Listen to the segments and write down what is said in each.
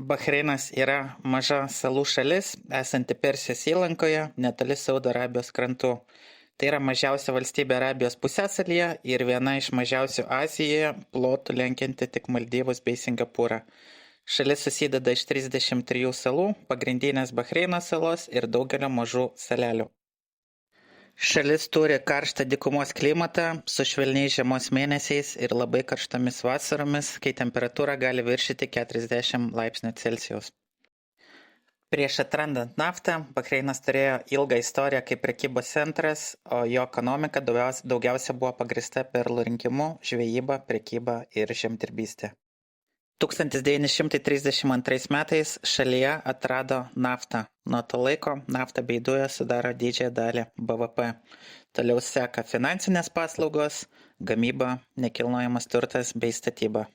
Bahreinas yra maža salų šalis, esanti Persijos įlankoje, netoli Saudo Arabijos krantų. Tai yra mažiausia valstybė Arabijos pusiasalyje ir viena iš mažiausių Azijoje, plotų lenkianti tik Maldyvus bei Singapūrą. Šalis susideda iš 33 salų, pagrindinės Bahreino salos ir daugelio mažų salelių. Šalis turi karštą dykumos klimatą su švelniais žiemos mėnesiais ir labai karštomis vasaromis, kai temperatūra gali viršyti 40 laipsnių Celsijaus. Prieš atrandant naftą, Bahreinas turėjo ilgą istoriją kaip prekybos centras, o jo ekonomika daugiausia buvo pagrįsta perlų rinkimu, žvejyba, prekyba ir žemdirbystė. 1932 metais šalyje atrado naftą. Nuo to laiko nafta bei dujos sudaro didžiąją dalį BVP. Toliau seka finansinės paslaugos, gamyba, nekilnojamas turtas bei statyba.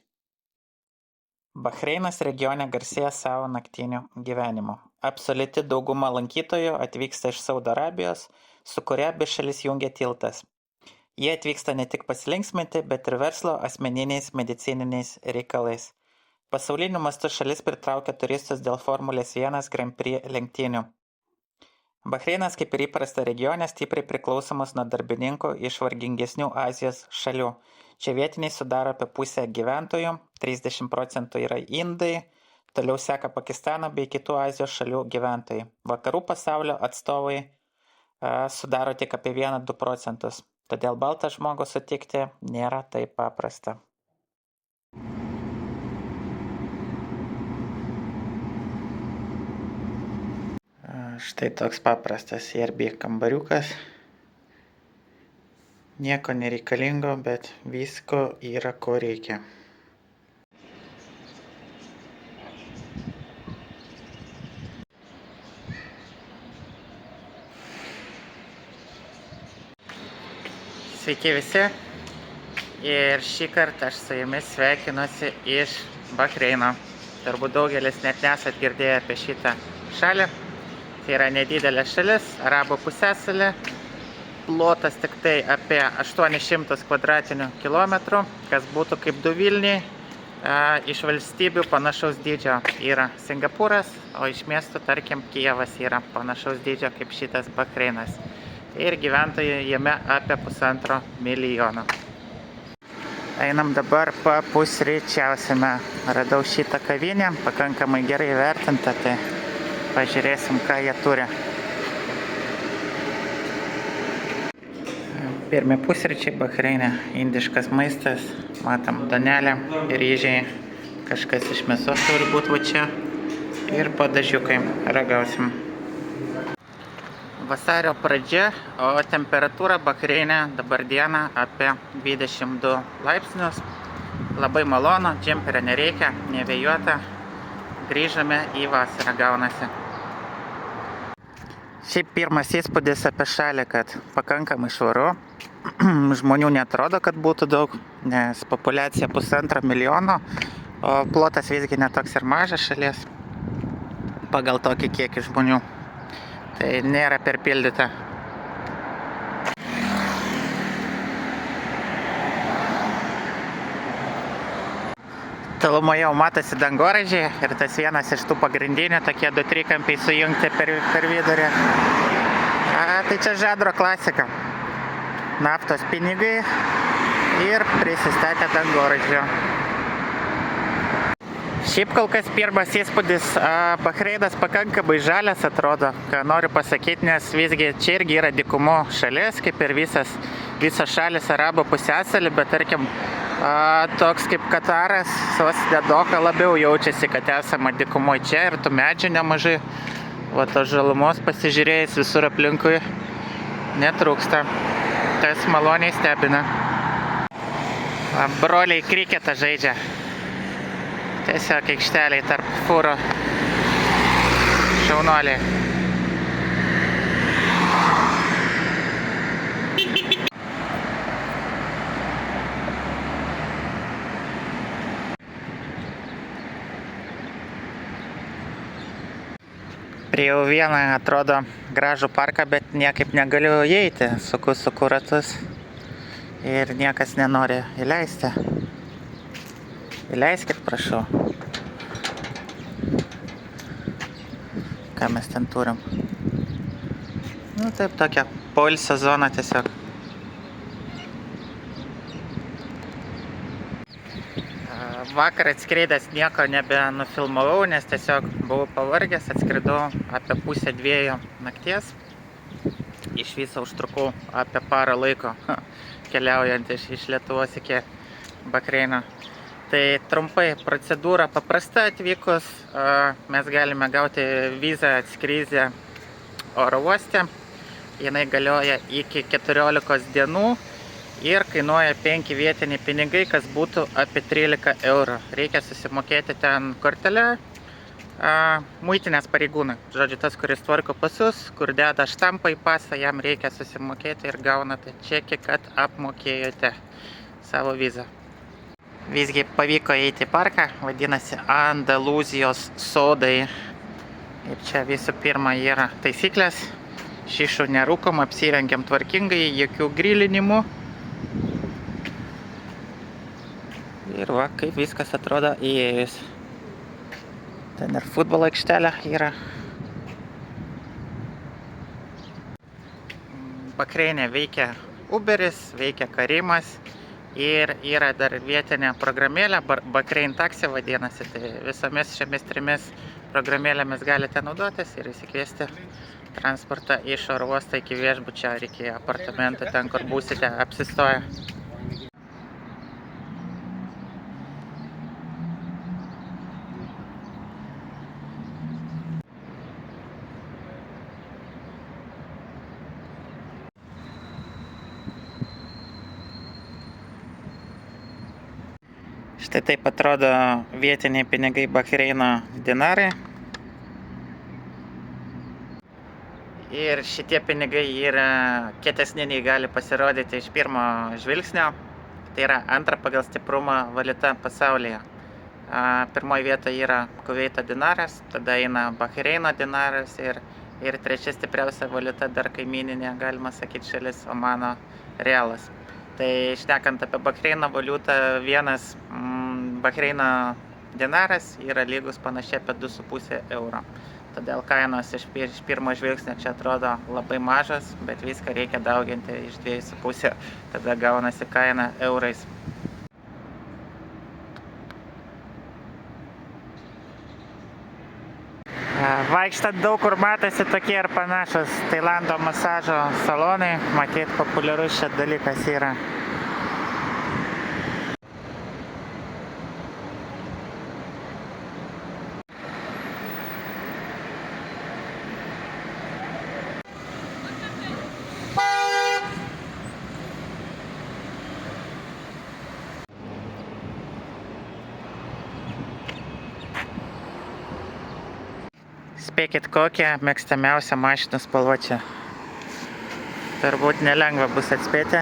Bahreinas regione garsėja savo naktiniu gyvenimu. Absoliuti dauguma lankytojų atvyksta iš Saudo Arabijos, su kuria abi šalis jungia tiltas. Jie atvyksta ne tik pasilinksminti, bet ir verslo, asmeniniais, medicininiais reikalais. Pasauliniu mastu šalis pritraukia turistus dėl Formulės 1 Grand Prix lenktynių. Bahreinas, kaip ir įprasta regione, stipriai priklausomas nuo darbininkų iš vargingesnių Azijos šalių. Čia vietiniai sudaro apie pusę gyventojų, 30% yra indai, toliau seka Pakistano bei kitų Azijos šalių gyventojai. Vakarų pasaulio atstovai sudaro tik apie 1–2%, todėl baltą žmogų sutikti nėra taip paprasta. Štai toks paprastas Airbnb kambariukas. Nieko nereikalingo, bet visko yra, ko reikia. Sveiki visi. Ir šį kartą aš su jumis sveikinuosi iš Bahreino. Turbūt daugelis net nesat girdėję apie šitą šalį. Tai yra nedidelė šalis, Arabų pusiasalė, plotas tik tai apie 800 kvadratinių kilometrų, kas būtų kaip du Vilniai. Iš valstybių panašaus dydžio yra Singapūras, o iš miestų, tarkim, Kijevas yra panašaus dydžio kaip šitas Bahreinas. Ir gyventojų jame apie 1,5 milijono. Einam dabar papusryčiausime. Radau šitą kavinę, pakankamai gerai vertinta, tai pažiūrėsim, ką jie turi. Pirmi pusryčiai Bahreine, indiškas maistas, matom donelę, ryžiai, kažkas iš mėsos turi būti va čia ir padažiukai, ragausim. Vasario pradžia, o temperatūra Bahreine dabar dieną apie 22 laipsnius. Labai malonu, džemperio nereikia, nevėjuota. Grįžome į vasarą gaunasi. Šiaip pirmas įspūdis apie šalį, kad pakankamai švaru. Žmonių neatrodo, kad būtų daug, nes populiacija 1,5 milijono, o plotas visgi netoks ir mažas šalies pagal tokį kiekį žmonių. Tai nėra perpildyta. Tolumoje jau matosi dangoraižiai ir tas vienas iš tų pagrindinių, tokie 2 trikampiai sujungti per vidurį. Tai čia žadro klasika. Naftos pinigai ir prisistatė dangoraižių. Šiaip kol kas pirmas įspūdis, Bahreinas pakankamai žalias atrodo, ką noriu pasakyti, nes visgi čia irgi yra dykumų šalis, kaip ir visos šalis Arabų pusiasalį, bet tarkim, toks kaip Kataras, sostinė Doha labiau jaučiasi, kad esama dykumoje čia ir tų medžių nemažai. O tos žalumos pasižiūrėjus visur aplinkui netrūksta. Tas maloniai stebina. Broliai kriketą žaidžia. Tiesiog aikšteliai tarp fūrų. Šaunuoliai. Priejau vieną, atrodo, gražų parką, bet niekaip negaliu įeiti. Suku ratus ir niekas nenori įleisti. Įleiskit, prašau. Ką mes ten turim? Nu, taip, tokia poilsio zona tiesiog. Vakar atskridęs nieko nebenufilmavau, nes tiesiog buvau pavargęs, atskridau apie 1:30 nakties. Iš viso užtrukau apie parą laiko, keliaujant iš Lietuvos iki Bahreino. Tai trumpai, procedūra paprasta atvykus, mes galime gauti vizą atskrizę oro uoste. Jinai galioja iki 14 dienų ir kainuoja 5 vietiniai pinigai, kas būtų apie 13 eurų. Reikia susimokėti ten kortelę, muitinės pareigūnai. Žodžiu, tas, kuris tvarko pasus, kur deda štampą į pasą, jam reikia susimokėti ir gaunate čekį, kad apmokėjote savo vizą. Visgi pavyko eiti į parką, vadinasi Andalūzijos sodai. Ir čia visų pirma yra taisyklės. Šišų nerūkom, apsirengiam tvarkingai, jokių grilinimų. Ir va, kaip viskas atrodo įėjus. Ten ir futbolo aikštelė yra. Bahreine veikia Uberis, veikia Karimas. Ir yra dar vietinė programėlė, Bahrein Taxi vadinasi. Tai visomis šiomis 3 programėlėmis galite naudotis ir įsikviesti transportą iš oro uosto iki viešbučio ar iki apartamentų, ten kur būsite apsistoję. Štai taip atrodo vietiniai pinigai Bahreino dinarai. Ir šitie pinigai yra kietesni nei gali pasirodyti iš pirmo žvilgsnio. Tai yra antra pagal stiprumą valiuta pasaulyje. Pirmoje vietoje yra Kuveito dinaras, tada eina Bahreino dinaras ir trečia stipriausia valiuta dar kaimyninė, galima sakyti, šalis Omano realas. Tai šnekant apie Bahreino valiutą, vienas Bahreino dinaras yra lygus panašiai apie 2,5 euro. Todėl kainos iš pirmo žvilgsnio čia atrodo labai mažas, bet viską reikia dauginti iš 2,5, tada gaunasi kaina eurais. Vaikštant daug kur matosi tokie ir panašus Tailando masažo salonai, matyt populiarus šis dalykas yra. Spėkit, kokią mėgstamiausią mašinų spalvą čia. Turbūt nelengva bus atspėti.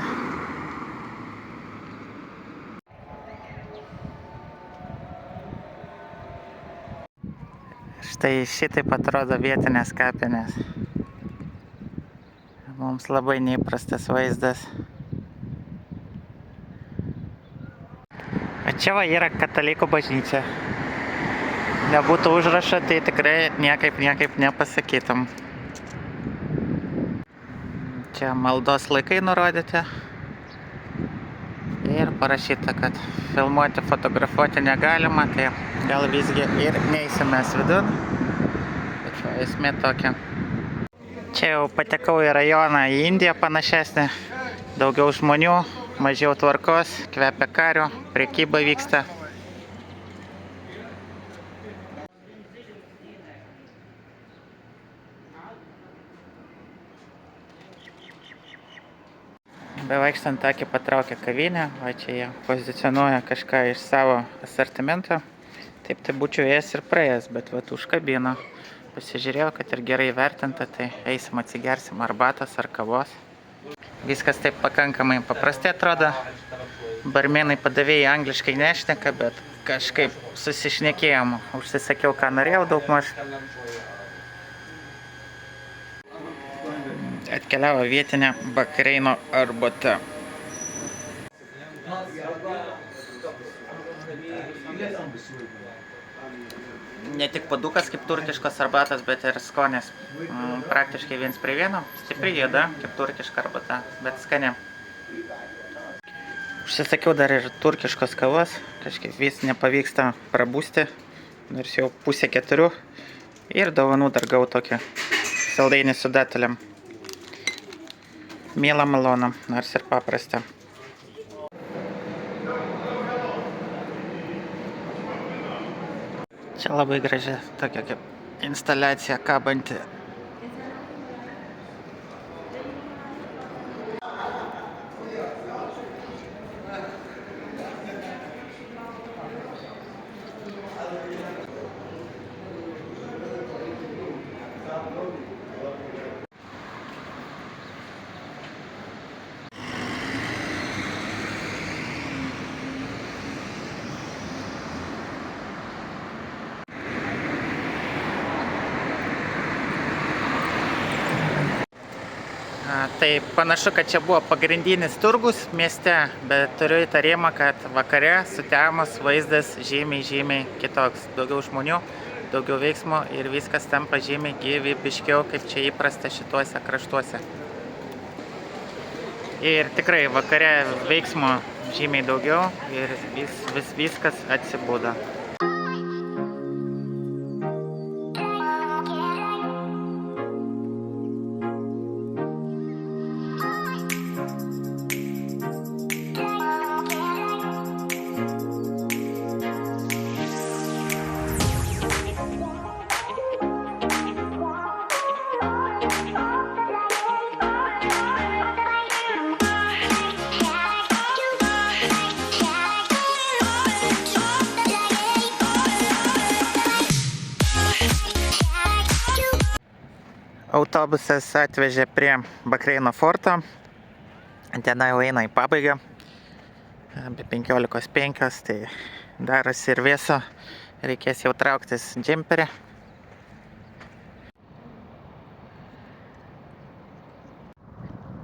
Štai šitaip atrodo vietinės kapinės. Mums labai neįprastas vaizdas. O čia va yra katalikų bažnyčia. Nebūtų užrašo, tai tikrai niekaip nepasakytum. Čia maldos laikai nurodyti. Ir parašyta, kad filmuoti, fotografuoti negalima, tai gal visgi ir neįsime vidun. Bet va, esmė tokia. Čia jau patekau į rajoną į Indiją panašesnį. Daugiau žmonių, mažiau tvarkos, kvepia kariu, prekyba vyksta. Bevaikštant akį patraukia kavinę, va čia jie pozicionuoja kažką iš savo asortimento. Taip tai būčiau ėjęs ir praėjęs, bet va užkabino. Pasižiūrėjau, kad ir gerai vertinta, tai eisim atsigersim arbatos ar kavos. Viskas taip pakankamai paprastai atrodo. Barmenai padavėjai angliškai nešneka, bet kažkaip susišnekėjom. Užsisakiau, ką norėjau daugmaž. Atkeliavo vietinė Bahreino arbata. Ne tik puodukas kaip turkiškos arbatos, bet ir skonis. Praktiškai 1:1. Stipri juoda, kaip turkiška arbata, bet skani. Užsisakiau dar ir turkiškos kavos. Kažkaip vis nepavyksta prabūsti. Nors jau 3:30. Ir dovanų dar gavau tokį saldainį su datuliam. Mielą malonu, nors ir paprastą. Čia labai graži tokia kaip instaliacija kabanti. Tai panašu, kad čia buvo pagrindinis turgus mieste, bet turiu įtarimą, kad vakare sutemus vaizdas žymiai kitoks. Daugiau žmonių, daugiau veiksmo ir viskas tampa žymiai gyvybiškiau, kaip čia įprasta šituose kraštuose. Ir tikrai vakare veiksmo žymiai daugiau ir viskas atsibudo. Autobusas atvežė prie Bahreino forto. Diena jau eina į pabaigą. Apie 15:05, tai darosi ir vėsu. Reikės jau trauktis džemperį.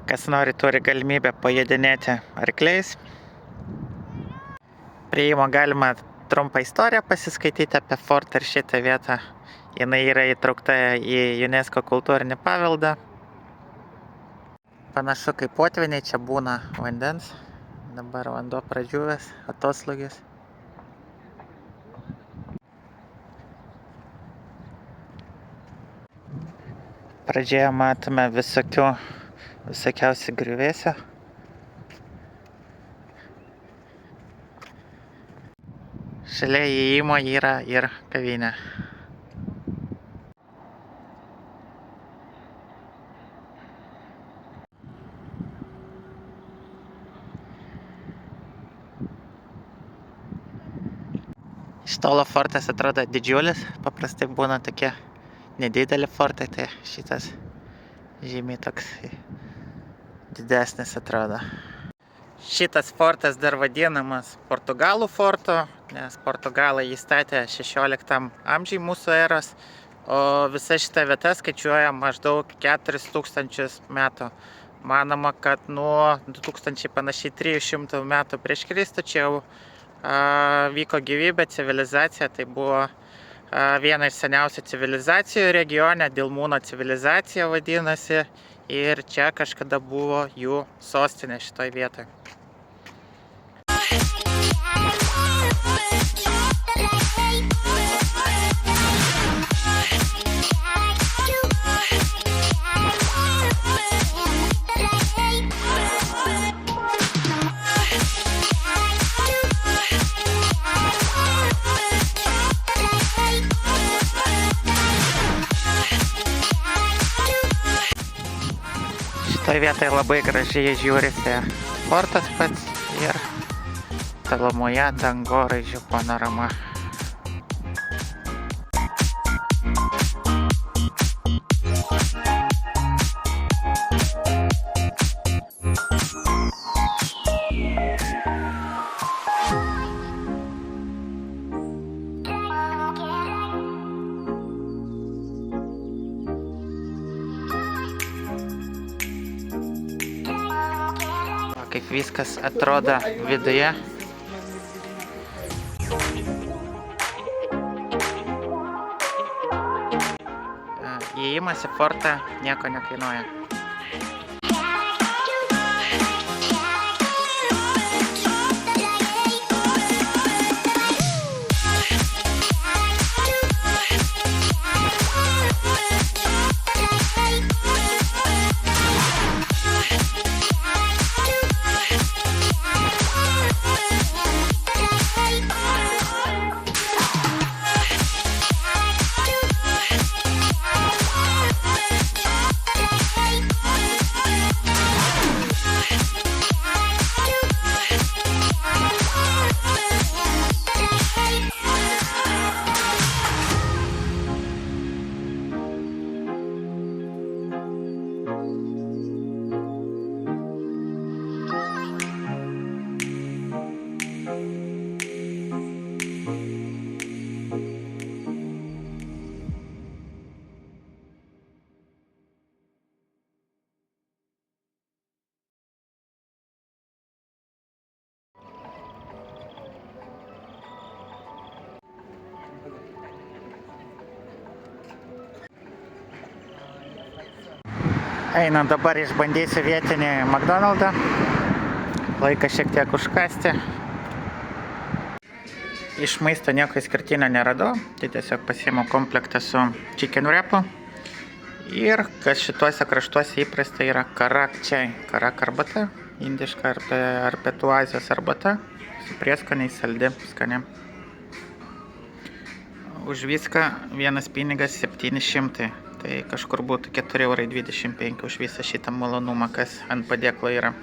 Kas nori, turi galimybę pajodinėti arkliais. Prie įmo galima trumpą istoriją pasiskaityti apie fortą ir šitą vietą. Jinai yra įtraukta į UNESCO kultūrinį paveldą. Panašu, kaip potviniai čia būna vandens. Dabar vanduo pradžiūvęs, atoslūgis. Pradžioje matome visokiausių griuvėsių. Šalia įėjimo yra ir kavinė. Iš tolo fortas atrodo didžiulis, paprastai būna tokie nedideli fortai, tai šitas žymiai toks didesnis atrodo. Šitas fortas dar vadinamas Portugalų fortu, nes Portugalai jį statė 16 amžiui mūsų eros, o visa šita vieta skaičiuoja maždaug 4000 metų. Manoma, kad nuo 2300 metų prieš Kristų čia jau vyko gyvybė, civilizacija. Tai buvo viena iš seniausių civilizacijų regione, Dilmūno civilizacija vadinasi, ir čia kažkada buvo jų sostinė šitoj vietoj. Šitoj vietoj labai gražiai žiūrisi fortas pats ir tolumoje dangoraižių panorama. Kaip viskas atrodo viduje. įėjimas į fortą nieko nekainuoja. Einu dabar išbandysiu vietinį McDonald'ą. Laikas šiek tiek užkasti. Iš maisto nieko išskirtinio neradau, tai tiesiog pasiėmiau komplektą su chicken wrap'u. Ir kas šituose kraštuose įprasta yra karak čai, karak arbata, indiška ar pietų Azijos arbata, su prieskoniais, saldi, skani. Už viską vienas pinigas 700, tai kažkur būtų 4,25 € už visą šitą malonumą, kas ant padėklo yra.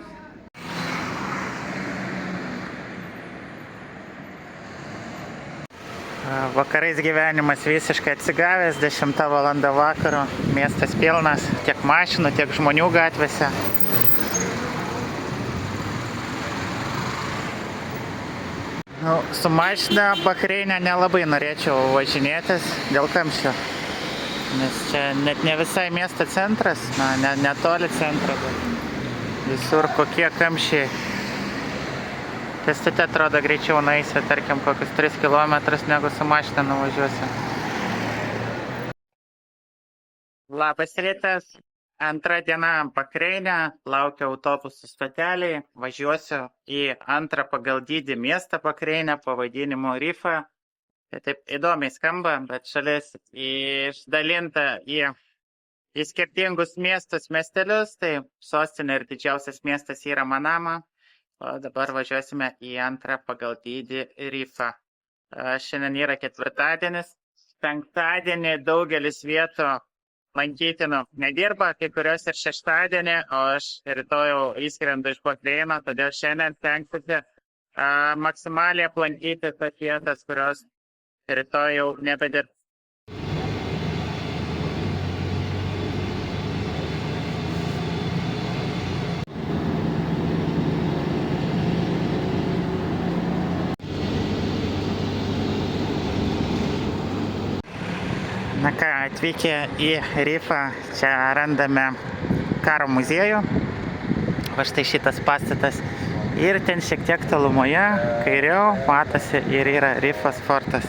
Vakarais gyvenimas visiškai atsigavęs, 10 val. Vakaro, miestas pilnas, tiek mašinų, tiek žmonių gatvėse. Su mašina Bahreinė nelabai norėčiau važinėtis dėl kamščio, nes čia net ne visai miesto centras, netoli centro, bet visur kokie kamščiai. Pėstute atrodo greičiau nueisi, tarkim, kokius 3 km negu su mašina nuvažiuosi. Labas rytas. Antra diena Bahreinė, laukiu autobusų stotelėje, važiuosiu į antrą pagal dydį miestą Bahreinę pavadinimu Rifa. Tai taip įdomiai skamba, bet šalis išdalinta į skirtingus miestus, miestelius, tai sostinė ir didžiausias miestas yra Manama. O dabar važiuosime į antrą pagal dydį Rifą. Šiandien yra ketvirtadienis. Penktadienį daugelis vietų lankytinų nedirba, kai kurios ir šeštadienį, o aš rytoj jau įskrendu iš Bahreino, todėl šiandien stengsiuosi maksimaliai aplankyti tas vietas, kurios rytoj jau nebedirbs. Na ką, atvykę į Rifą, čia randame karo muziejų. Va štai šitas pastatas. Ir ten šiek tiek tolumoje, kairiau, matosi ir yra Rifos fortas.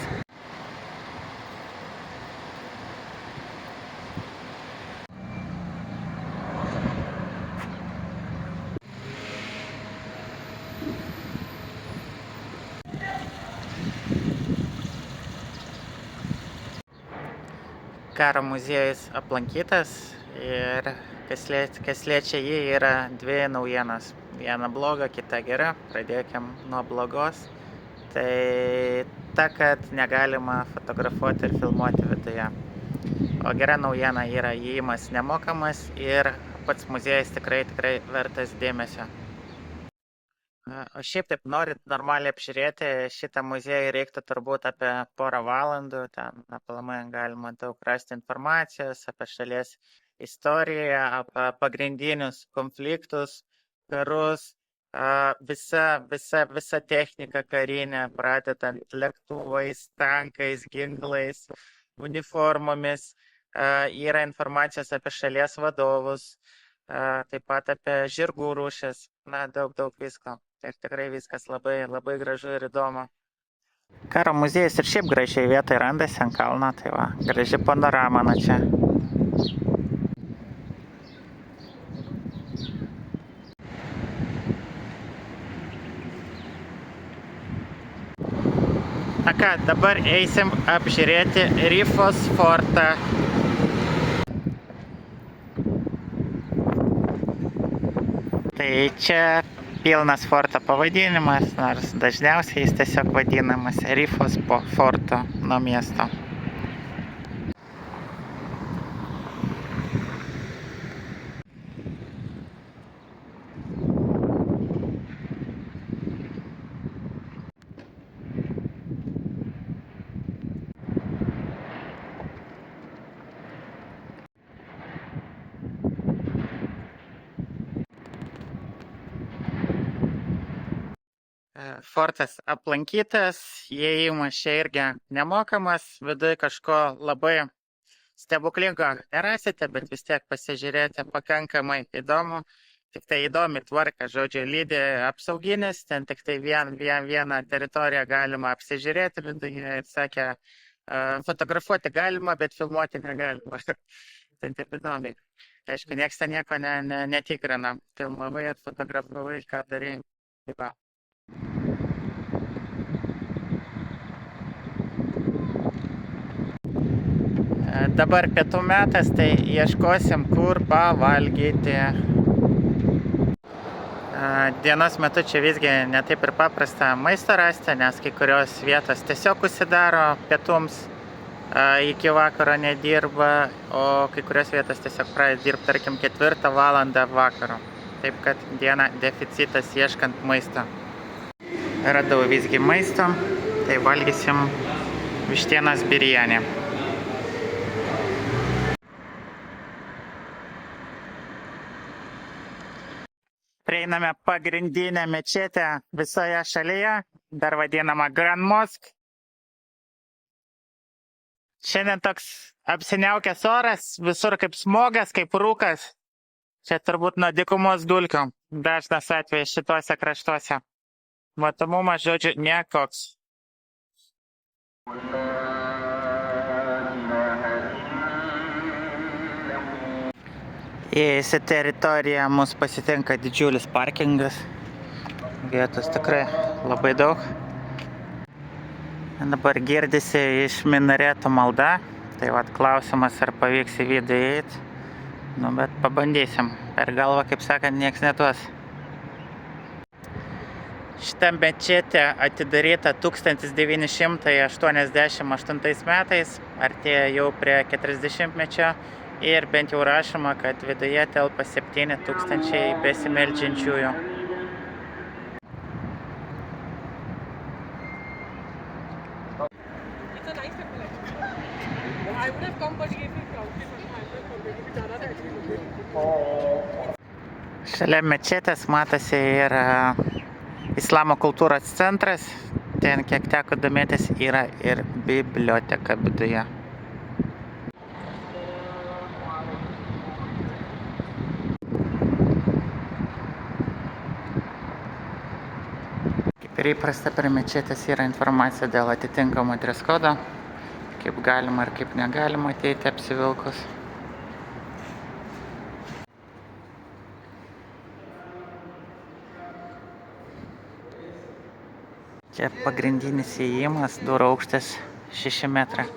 Karo muziejus aplankytas ir kas liečia jį yra dvi naujienos. Viena bloga, kita gera. Pradėkim nuo blogos. Tai ta, kad negalima fotografuoti ir filmuoti viduje. O gera naujiena yra įėjimas nemokamas ir pats muziejus tikrai vertas dėmesio. O šiaip taip norit normaliai apžiūrėti šitą muziejų reiktų turbūt apie porą valandų, ten aplamai galima daug rasti informacijos apie šalies istoriją, apie pagrindinius konfliktus, karus, visa technika karinė, pradedant lėktuvais, tankais, ginklais, uniformomis, yra informacijos apie šalies vadovus, taip pat apie žirgų rūšis, daug visko. Ir tikrai viskas labai gražu ir įdomu. Karo muziejus ir šiaip gražiai vietai randasi ant kalno, tai va, graži panorama nuo čia. Na ką, dabar eisim apžiūrėti Rifos fortą. Tai čia pilnas forto pavadinimas, nors dažniausiai jis tiesiog vadinamas Rifos fortu nuo miesto. Fortas aplankytas, įėjimas čia irgi nemokamas, viduje kažko labai stebuklingo nerasite, bet vis tiek pasižiūrėti pakankamai įdomu. Tik tai įdomi tvarka, žodžiu, lydi apsauginis, ten tik tai vieną teritoriją galima apsižiūrėti viduje ir sakė, fotografuoti galima, bet filmuoti negalima. Ten taip įdomiai. Aišku, nieks ten nieko netikrina. Filmavai ir fotografavai, ką darai. Taip va. Dabar pietų metas, tai ieškosim, kur pavalgyti. Dienos metu čia visgi netaip ir paprasta maisto rasti, nes kai kurios vietos tiesiog užsidaro pietums, iki vakaro nedirba, o kai kurios vietos tiesiog pradeda dirbti, tarkim, 4 valandą vakaro. Taip kad diena deficitas ieškant maisto. Radau visgi maisto, tai valgysim vištienos birjanį. Prieiname pagrindinę mečetę visoje šalyje, dar vadinama Grand Mosque. Šiandien toks apsiniaukęs oras, visur kaip smogas, kaip rūkas. Čia turbūt nuo dykumos dulkių, dažnas atvejis šituose kraštuose. Matomumas, žodžiu, nekoks. Įėjus į teritoriją mus pasitinka didžiulis parkingas. Vietos tikrai labai daug. Dabar girdisi iš minareto malda. Tai vat klausimas, ar pavyks į vidų įeiti. Nu, bet pabandysim. Per galvą, kaip sakant, nieks netuos. Šita mečetė atidaryta 1988 metais. Artėja jau prie 40-mečio. Ir bent jau rašoma, kad viduje telpa 7000 besimeldžiančiųjų. Šalia mečetės matosi ir Islamo kultūros centras. Ten, kiek teko domėtis, yra ir biblioteka viduje. Ir įprasta prie mečetės yra informacija dėl atitinkamo dress kodo, kaip galima ir kaip negalima ateiti apsivilkus. Čia pagrindinis įėjimas, durų aukštis 6 metrai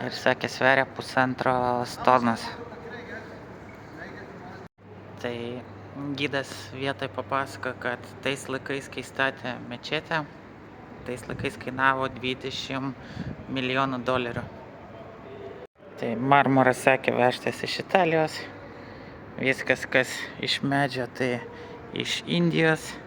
ir sakė sveria 1,5 tonos. Tai gidas vietoj papasako, kad tais laikais, kai statė mečetę, tais laikais kainavo $20 milijonų. Tai marmuras, sakė, vežtas iš Italijos. Viskas, kas iš medžio, tai iš Indijos.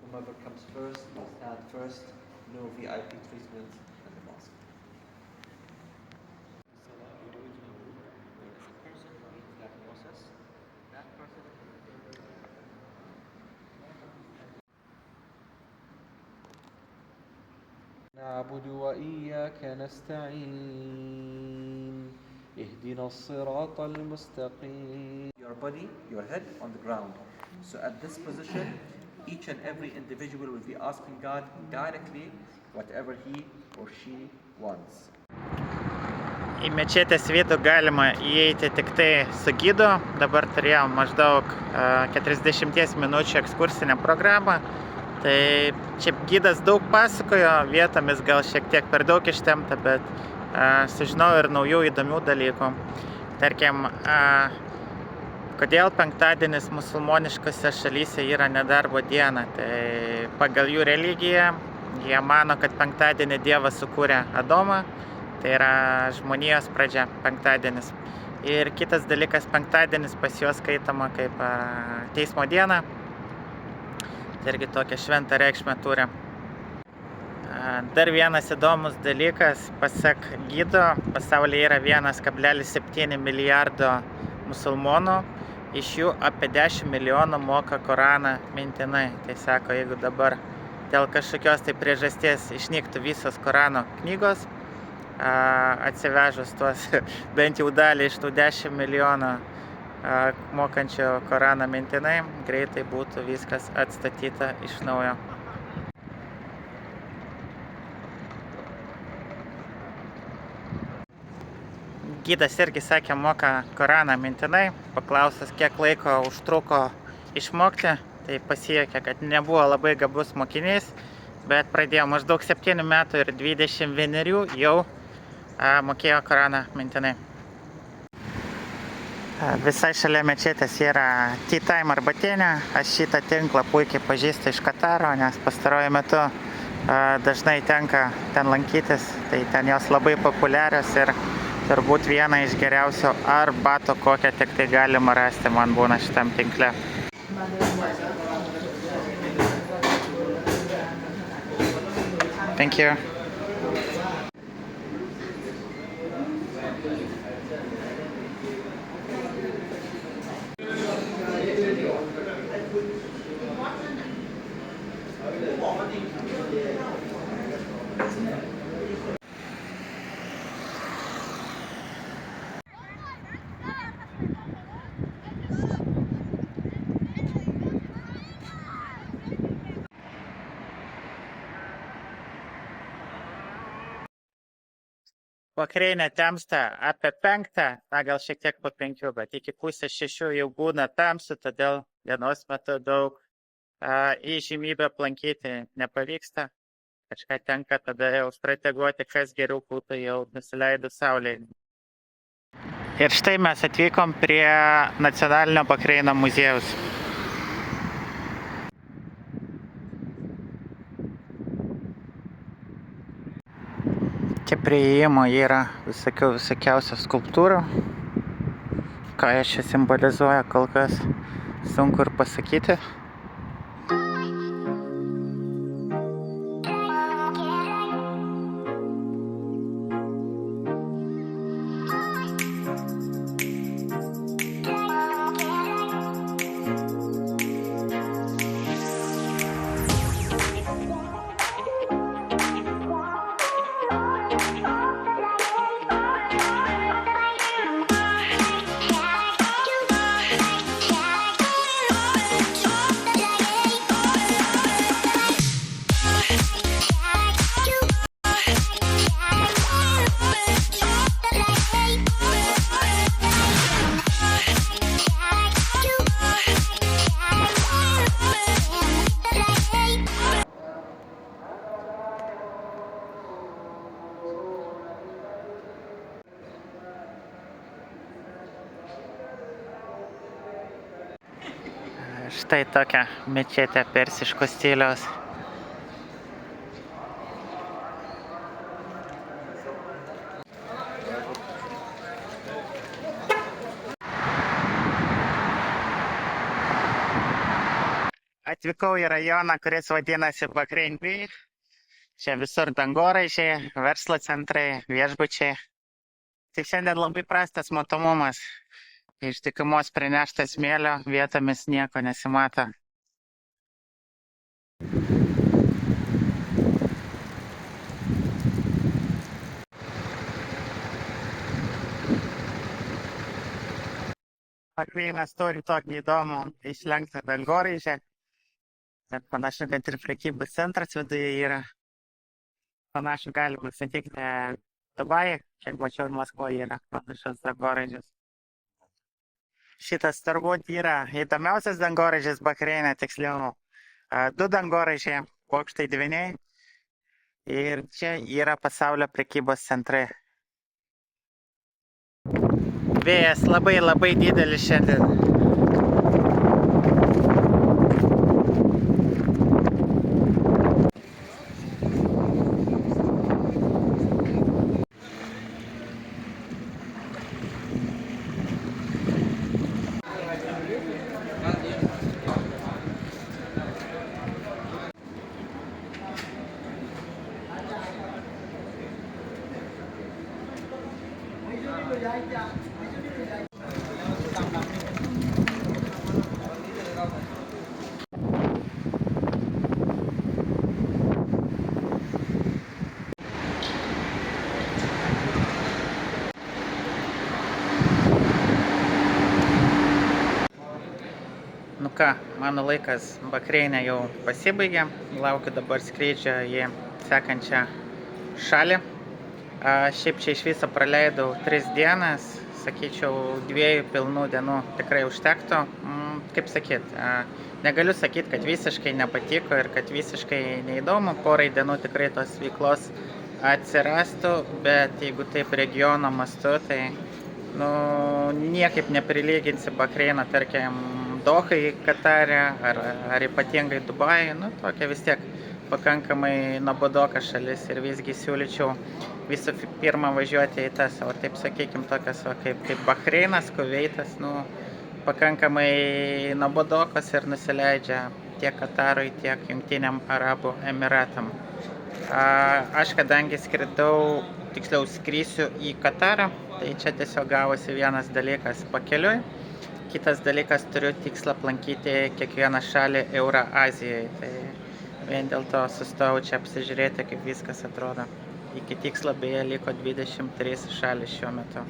Whoever comes first, will stand first. No VIP treatment in the mosque. نعبد وإياك نستعين اهدنا الصراط المستقيم. Your body, your head on the ground. So at this position, each and every individual will be asking God directly whatever he or she wants. Į mečetės vidų galima įeiti tik tai su gidu. Dabar turėjom maždaug 40 minučių ekskursinę programą. Tai čia gidas daug pasakojo, vietomis gal šiek tiek per daug ištempta, bet sužinojau ir naujų įdomių dalykų. Tarkim, kodėl penktadienis musulmoniškose šalyse yra nedarbo diena. Tai pagal jų religiją jie mano, kad penktadienį Dievas sukūrė Adomą. Tai yra žmonijos pradžia, penktadienis. Ir kitas dalykas, penktadienis pas juos skaitoma kaip teismo diena. Tai irgi tokia šventą reikšmę turi. Dar vienas įdomus dalykas, pasak gido, pasaulyje yra 1,7 milijardo musulmonų. Iš jų apie 10 milijonų moka Koraną mintinai. Tai sako, jeigu dabar dėl kažkokios tai priežasties išnyktų visos Korano knygos, atsivežus tuos bent jau dalį iš tų 10 milijonų mokančių Koraną mintinai, greitai būtų viskas atstatyta iš naujo. Gidas irgi sakė, moka Koraną mintinai, paklausęs, kiek laiko užtruko išmokti, tai pasiekė, kad nebuvo labai gabus mokinys, bet pradėjo maždaug 7 metų ir 21 jau mokėjo Koraną mintinai. Visai šalia mečetės yra Tea Time arbatėnė. Aš šitą tinklą puikiai pažįstu iš Kataro, nes pastaruoju metu dažnai tenka ten lankytis. Tai ten jos labai populiarios ir turbūt viena iš geriausių arbatų, kokią tik tai galima rasti, man būna šitam tinkle. Thank you. Vakarienė temsta apie 5, gal šiek tiek po 5, bet iki pusės 6 jau būna tamsu, todėl dienos metu daug įžymybę aplankyti nepavyksta. Kažką tenka tada jau strateguoti, kas geriau būtų jau nusileidus saulei. Ir štai mes atvykom prie Nacionalinio Bahreino muziejaus. Čia prie įėjimo yra visokiausių skulptūrų. Ką jie čia simbolizuoja, kol kas sunku ir pasakyti. Štai tokia mečetė persiško stiliaus. Atvykau į rajoną, kuris vadinasi Bahrein Beach. Čia visur dangoraižiai, verslo centrai, viešbučiai. Tai šiandien labai prastas matomumas. Iš dykumos prinešta smėlio, vietomis nieko nesimato. Bahreinas turi tokį įdomų išlenktą dangoraižį. Ir panašu, kad ir prekybos centras viduje yra. Panašu, galima sakyti, Dubajai, kiek mačiau, Maskvoje yra panašus dangoraižis. Šitas turbūt yra įdomiausias dangoraižis Bahreine, tiksliau. 2 dangoraižiai, bokštai dviniai. Ir čia yra pasaulio prekybos centrai. Vėjas labai didelis šiandien. Nu ką, mano laikas Bahreine jau pasibaigė, laukiu dabar skrydžio į sekančią šalį. Šiaip čia iš viso praleidau 3 dienas, sakyčiau, 2 pilnų dienų tikrai užtektų. Kaip sakyt, negaliu sakyti, kad visiškai nepatiko ir kad visiškai neįdomu, porai dienų tikrai tos veiklos atsirastų, bet jeigu taip regiono mastu, tai niekaip neprilyginsi Bahreino, tarkim, Dohai, Katare ar ypatingai Dubajai, tokia vis tiek pakankamai nuobodoka šalis ir visgi siūlyčiau visų pirma važiuoti į tas, o taip sakykim, tokias kaip Bahreinas, Kuveitas, pakankamai nuobodokos ir nusileidžia tiek Katarui, tiek Jungtiniam Arabų Emiratam. Aš kadangi skridau, tiksliau skrisiu į Katarą, tai čia tiesiog gavosi vienas dalykas pakeliui. Kitas dalykas, turiu tikslą aplankyti kiekvieną šalį Eurazijoje. Tai vien dėl to sustojau čia apsižiūrėti, kaip viskas atrodo. Iki tikslo beje liko 23 šalis šiuo metu.